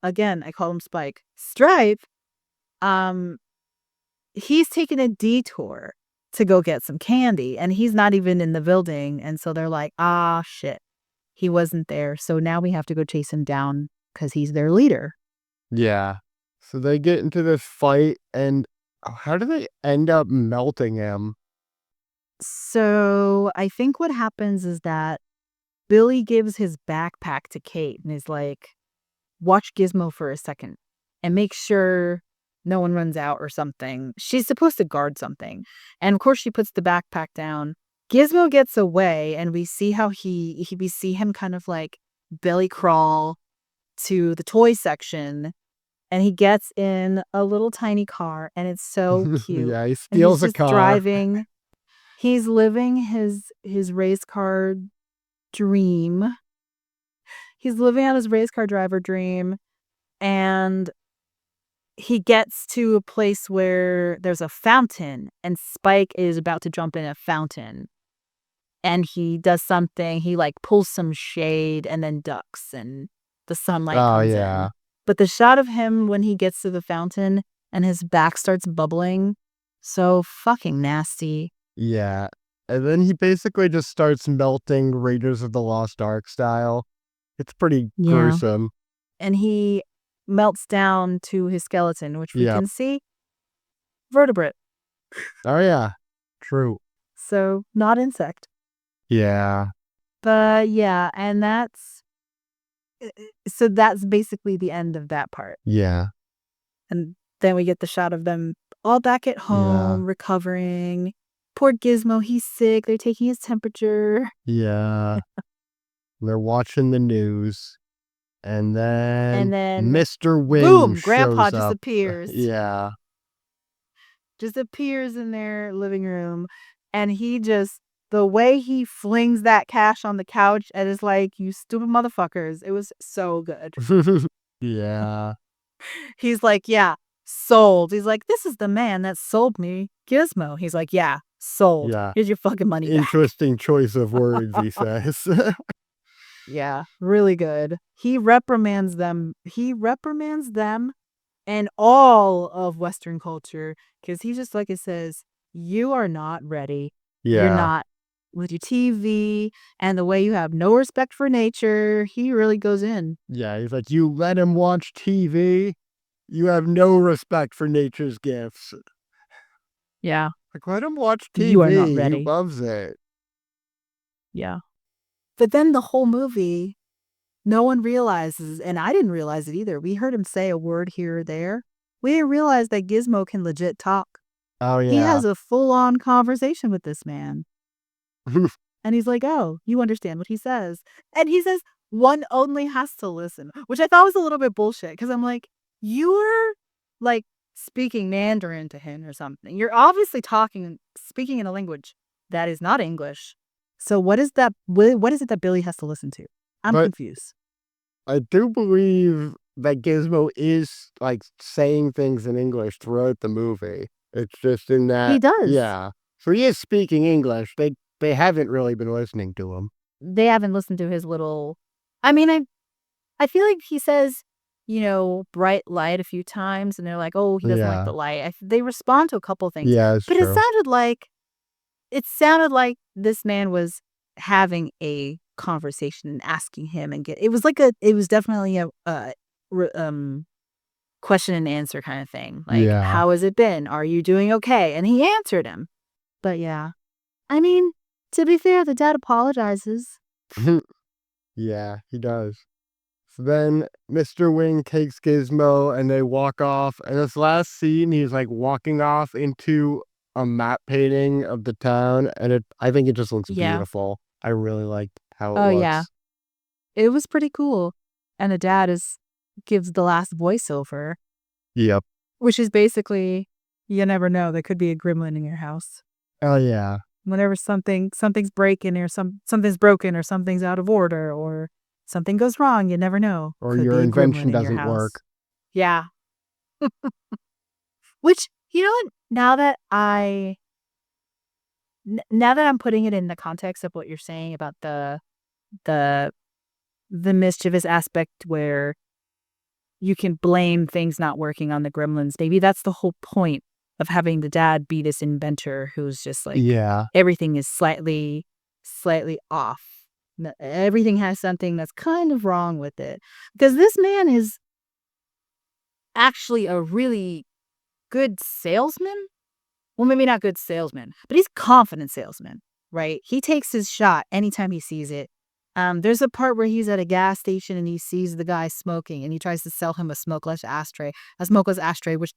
again, I call him Spike, Stripe, um, he's taking a detour to go get some candy and he's not even in the building. And so they're like, ah, shit, he wasn't there. So now we have to go chase him down because he's their leader.
Yeah. So they get into this fight and how do they end up melting him?
So I think what happens is that Billy gives his backpack to Kate and is like, watch Gizmo for a second and make sure no one runs out or something. She's supposed to guard something. And of course she puts the backpack down. Gizmo gets away and we see how we see him kind of like belly crawl to the toy section and he gets in a little tiny car and it's so cute.
Yeah, he
And he's
steals a
just
car.
driving. He's living his race car dream. He's living out his race car driver dream. And he gets to a place where there's a fountain and Spike is about to jump in a fountain. And he does something, he like pulls some shade and then ducks and the sunlight
Oh,
comes
yeah.
in. But the shot of him when he gets to the fountain and his back starts bubbling, so fucking nasty.
Yeah. And then he basically just starts melting Raiders of the Lost Ark style. It's pretty
Yeah.
gruesome.
And he melts down to his skeleton, which we
Yeah.
can see vertebrate.
Oh, yeah. True.
So not insect.
Yeah.
But yeah, and that's basically the end of that part.
Yeah.
And then we get the shot of them all back at home, recovering. Poor Gizmo, he's sick. They're taking his temperature.
Yeah. They're watching the news. And then Mr. Wing
boom,
shows
Grandpa
up.
disappears.
Yeah.
Just appears in their living room. And the way he flings that cash on the couch and is like, you stupid motherfuckers. It was so good.
Yeah.
He's like, yeah, sold. He's like, this is the man that sold me Gizmo. He's like, yeah, sold.
Yeah.
Here's your fucking money back.
Interesting choice of words, he says.
Yeah, really good. He reprimands them. And all of Western culture because he just like it says, you are not ready.
Yeah.
You're not with your TV and the way you have no respect for nature. He really goes in.
Yeah, he's like, you let him watch TV? You have no respect for nature's gifts.
Yeah.
Like, let him watch TV.
You are not ready.
He loves it.
Yeah. But then the whole movie, no one realizes, and I didn't realize it either. We heard him say a word here or there. We didn't realize that Gizmo can legit talk.
Oh, yeah.
He has a full-on conversation with this man. And he's like, oh, you understand what he says. And he says, one only has to listen, which I thought was a little bit bullshit because I'm like, you're like speaking Mandarin to him or something. You're obviously speaking in a language that is not English. So what is that? What is it that Billy has to listen to? I'm
But
confused.
I do believe that Gizmo is like saying things in English throughout the movie. It's just in
He
that,
does.
yeah. So he is speaking English. They haven't really been listening to him.
They haven't listened to his little. I mean, I feel like he says, bright light a few times, and they're like, oh, he doesn't like
Yeah,
the light. They respond to a couple things,
yeah, it's
but
true.
it sounded like this man was having a conversation and asking him it was definitely a re- um question and answer kind of thing. Like,
Yeah,
how has it been? Are you doing okay? And he answered him. But yeah, I mean, to be fair, the dad apologizes.
yeah, he does. So then Mr. Wing takes Gizmo and they walk off. And this last scene, he's like walking off into a map painting of the town, and I think it just looks
Yeah.
beautiful. I really like how it
Oh yeah.
looks.
It was pretty cool. And the dad gives the last voiceover,
Yep.
which is basically, you never know, there could be a gremlin in your house.
Oh yeah.
Whenever something's breaking or something's broken or something's out of order or something goes wrong, you never know.
Or
Could
your
be a gremlin
invention
in your
doesn't
house.
work.
Yeah. Which, what? Now that I'm putting it in the context of what you're saying about the the mischievous aspect where you can blame things not working on the gremlins. Maybe that's the whole point of having the dad be this inventor who's just like
Yeah.
everything is slightly off. Everything has something that's kind of wrong with it. Because this man is actually a really good salesman. Well, maybe not good salesman, but he's confident salesman, right? He takes his shot anytime he sees it. There's a part where he's at a gas station and he sees the guy smoking and he tries to sell him a smokeless ashtray, which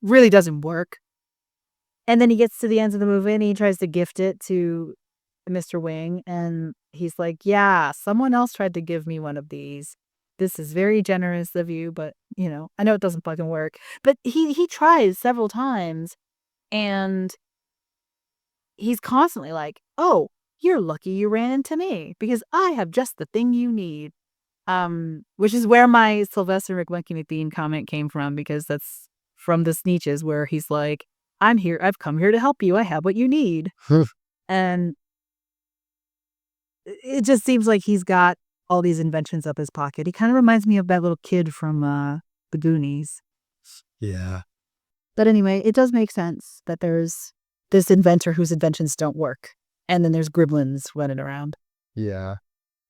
really doesn't work. And then he gets to the end of the movie and he tries to gift it to Mr. Wing. And he's like, yeah, someone else tried to give me one of these. This is very generous of you, but I know it doesn't fucking work. But he tries several times and he's constantly like, "Oh, you're lucky you ran into me because I have just the thing you need." Which is where my Sylvester McMunkey theme comment came from because that's from the Sneetches where he's like, "I'm here. I've come here to help you. I have what you need." And it just seems like he's got all these inventions up his pocket. He kind of reminds me of that little kid from the Goonies.
Yeah.
But anyway, it does make sense that there's this inventor whose inventions don't work. And then there's gremlins running around.
Yeah.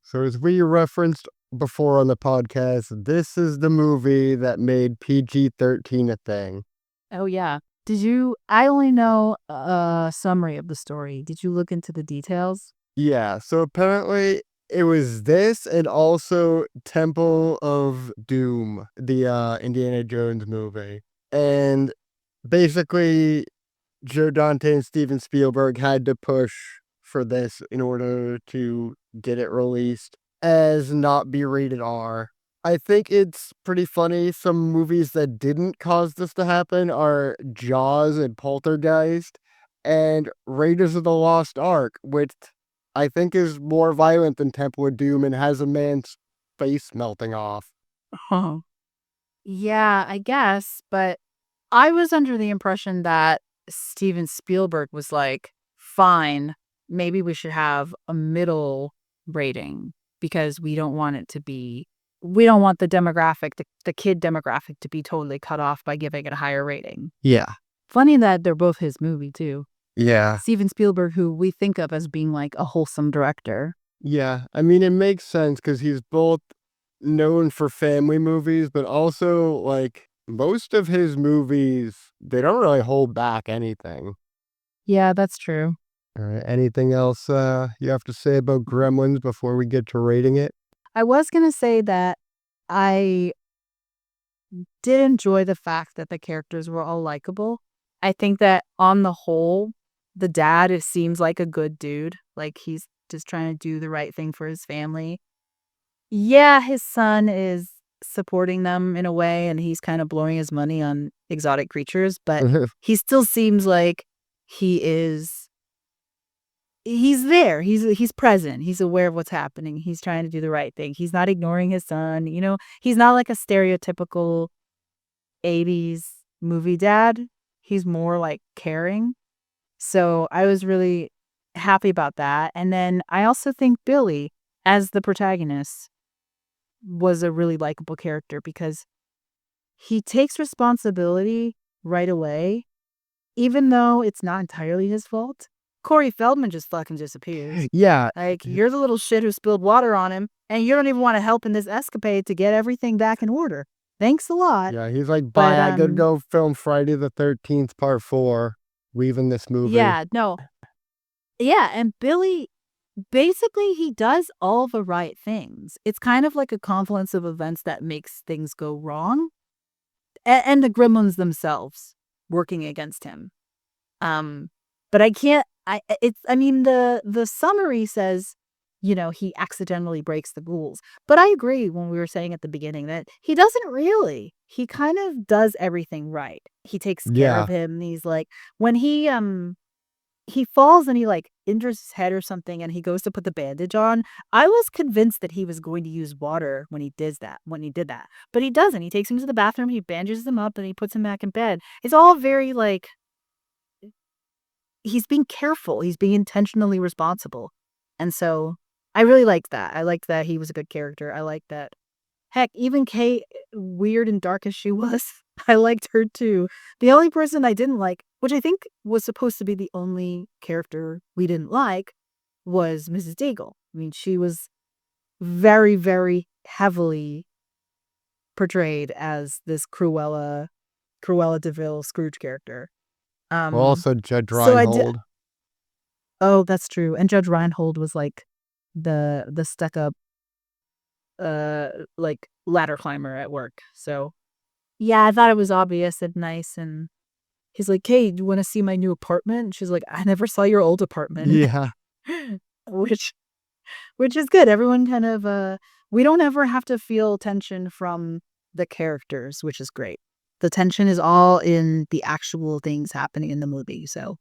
So as we referenced before on the podcast, this is the movie that made PG-13 a thing.
Oh, yeah. I only know a summary of the story. Did you look into the details?
Yeah, so apparently it was this and also Temple of Doom, the Indiana Jones movie. And basically Joe Dante and Steven Spielberg had to push for this in order to get it released as not be rated R. I think it's pretty funny. Some movies that didn't cause this to happen are Jaws and Poltergeist and Raiders of the Lost Ark, which I think is more violent than Temple of Doom and has a man's face melting off.
Huh. Yeah, I guess. But I was under the impression that Steven Spielberg was like, fine, maybe we should have a middle rating because we don't want the kid demographic to be totally cut off by giving it a higher rating.
Yeah.
Funny that they're both his movie too.
Yeah.
Steven Spielberg, who we think of as being like a wholesome director.
Yeah. I mean, it makes sense because he's both known for family movies, but also like most of his movies, they don't really hold back anything.
Yeah, that's true.
All right. Anything else you have to say about Gremlins before we get to rating it?
I was going to say that I did enjoy the fact that the characters were all likable. I think that on the whole, the dad seems like a good dude. Like he's just trying to do the right thing for his family. Yeah, his son is supporting them in a way, and he's kind of blowing his money on exotic creatures, but he still seems like he is he's there. He's present. He's aware of what's happening. He's trying to do the right thing. He's not ignoring his son, you know? He's not like a stereotypical 80s movie dad. He's more like caring. So I was really happy about that. And then I also think Billy, as the protagonist, was a really likable character because he takes responsibility right away, even though it's not entirely his fault. Corey Feldman just fucking disappears.
Yeah.
Like, you're the little shit who spilled water on him, and you don't even want to help in this escapade to get everything back in order. Thanks a lot.
Yeah, he's like,
But,
bye, I gotta go film Friday the 13th, part 4, leaving this movie.
yeah, no. Yeah, and Billy, basically, he does all the right things. It's kind of like a confluence of events that makes things go wrong, and the Gremlins themselves working against him. But I can't I mean, the summary says, you know, he accidentally breaks the rules. But I agree when we were saying at the beginning that he doesn't really. He kind of does everything right. He takes care
Yeah.
of him. He's like when he falls and he like injures his head or something and he goes to put the bandage on. I was convinced that he was going to use water when he did that. But he doesn't. He takes him to the bathroom, he bandages him up, and he puts him back in bed. It's all very like he's being careful. He's being intentionally responsible. And so I really liked that. I liked that he was a good character. I liked that. Heck, even Kate, weird and dark as she was, I liked her too. The only person I didn't like, which I think was supposed to be the only character we didn't like, was Mrs. Deagle. I mean, she was very, very heavily portrayed as this Cruella DeVille Scrooge character.
Well, also Judge
So I did.
Reinhold.
Oh, that's true. And Judge Reinhold was like the stuck up like ladder climber at work. So yeah, I thought it was obvious and nice, and he's like, "Hey, do you want to see my new apartment?" And she's like, "I never saw your old apartment."
Yeah.
which which is good. Everyone kind of we don't ever have to feel tension from the characters, which is great. The tension is all in the actual things happening in the movie. So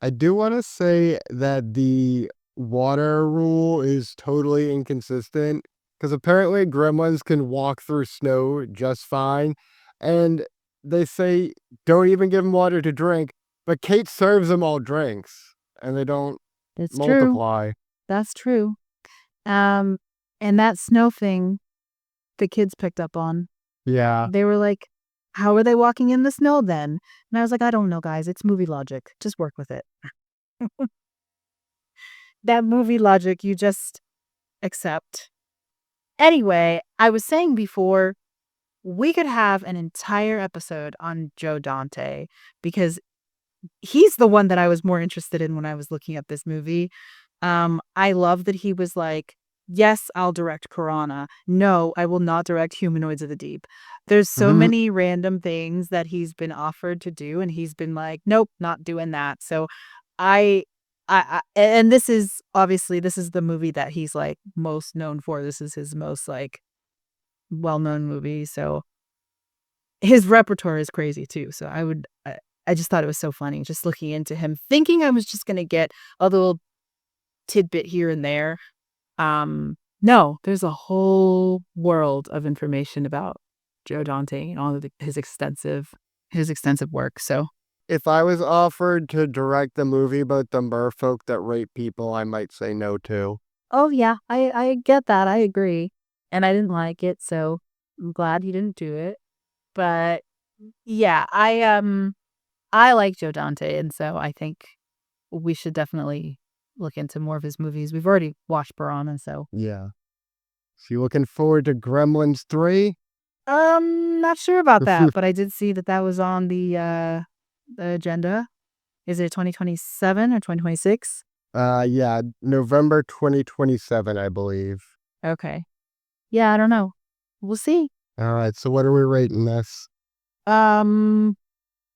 I do want to say that the water rule is totally inconsistent because apparently gremlins can walk through snow just fine. And they say don't even give them water to drink, but Kate serves them all drinks and they don't
it's true.
multiply.
That's true. Um, and that snow thing the kids picked up on.
Yeah.
They were like, "How are they walking in the snow then?" And I was like, "I don't know, guys. It's movie logic. Just work with it." That movie logic you just accept. Anyway, I was saying before, we could have an entire episode on Joe Dante because he's the one that I was more interested in when I was looking at this movie. I love that he was like, "Yes, I'll direct Piranha. No, I will not direct Humanoids of the Deep." There's so many random things that he's been offered to do, and he's been like, "Nope, not doing that." So I and this is obviously this is the movie that he's like most known for. This is his most like well-known movie. So his repertoire is crazy too. So I just thought it was so funny just looking into him, thinking I was just gonna get a little tidbit here and there. No, there's a whole world of information about Joe Dante and all of his extensive work. So
If I was offered to direct the movie about the merfolk that rape people, I might say no to.
oh yeah, I get that. I agree. And I didn't like it, so I'm glad he didn't do it. But yeah, I like Joe Dante, and so I think we should definitely look into more of his movies. We've already watched Piranha, so
Yeah. So you looking forward to Gremlins 3?
not sure about that, but I did see that that was on the agenda. Is it 2027 or 2026?
Yeah, November 2027, I believe.
Okay. Yeah, I don't know. We'll see.
All right, so what are we rating this?
Um,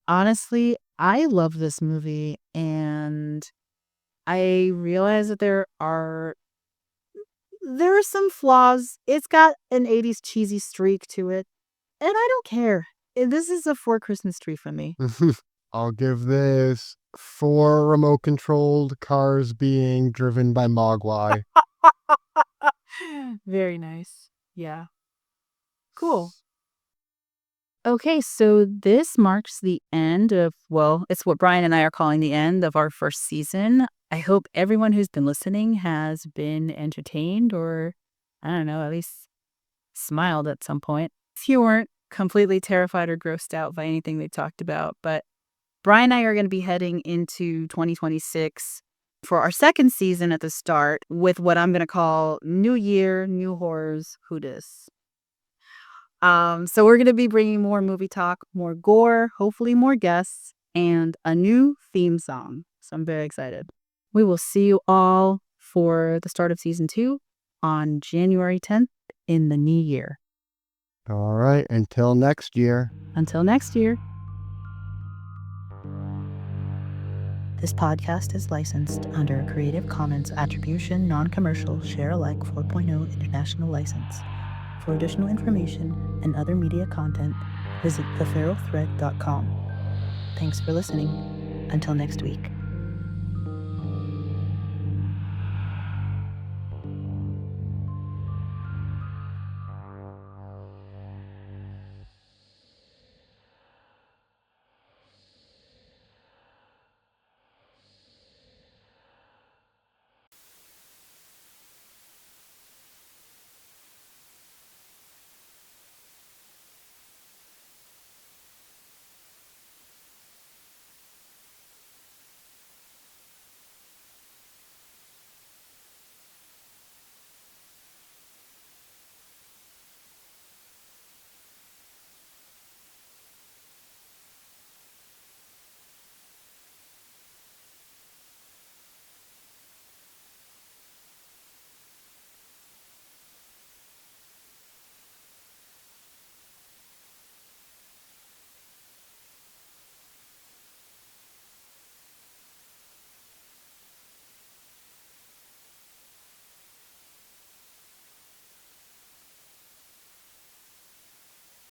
honestly, I love this movie and I realize that there are there are some flaws. It's got an 80s cheesy streak to it, and I don't care. This is a for Christmas tree for me.
I'll give this 4 remote controlled cars being driven by Mogwai.
Very nice. Yeah. Cool. Okay, so this marks the end of, well, it's what Brian and I are calling the end of our first season. I hope everyone who's been listening has been entertained or, I don't know, at least smiled at some point. If you weren't completely terrified or grossed out by anything they talked about, but Brian and I are going to be heading into 2026 for our second season at the start with what I'm going to call New Year, New Horrors, Who Dis. So we're going to be bringing more movie talk, more gore, hopefully more guests, and a new theme song. So I'm very excited. We will see you all for the start of season 2 on January 10th in the new year.
All right, until next year.
Until next year.
This podcast is licensed under a Creative Commons Attribution Non-Commercial Share Alike 4.0 International License. For additional information and other media content, visit theferalthread.com. Thanks for listening. Until next week.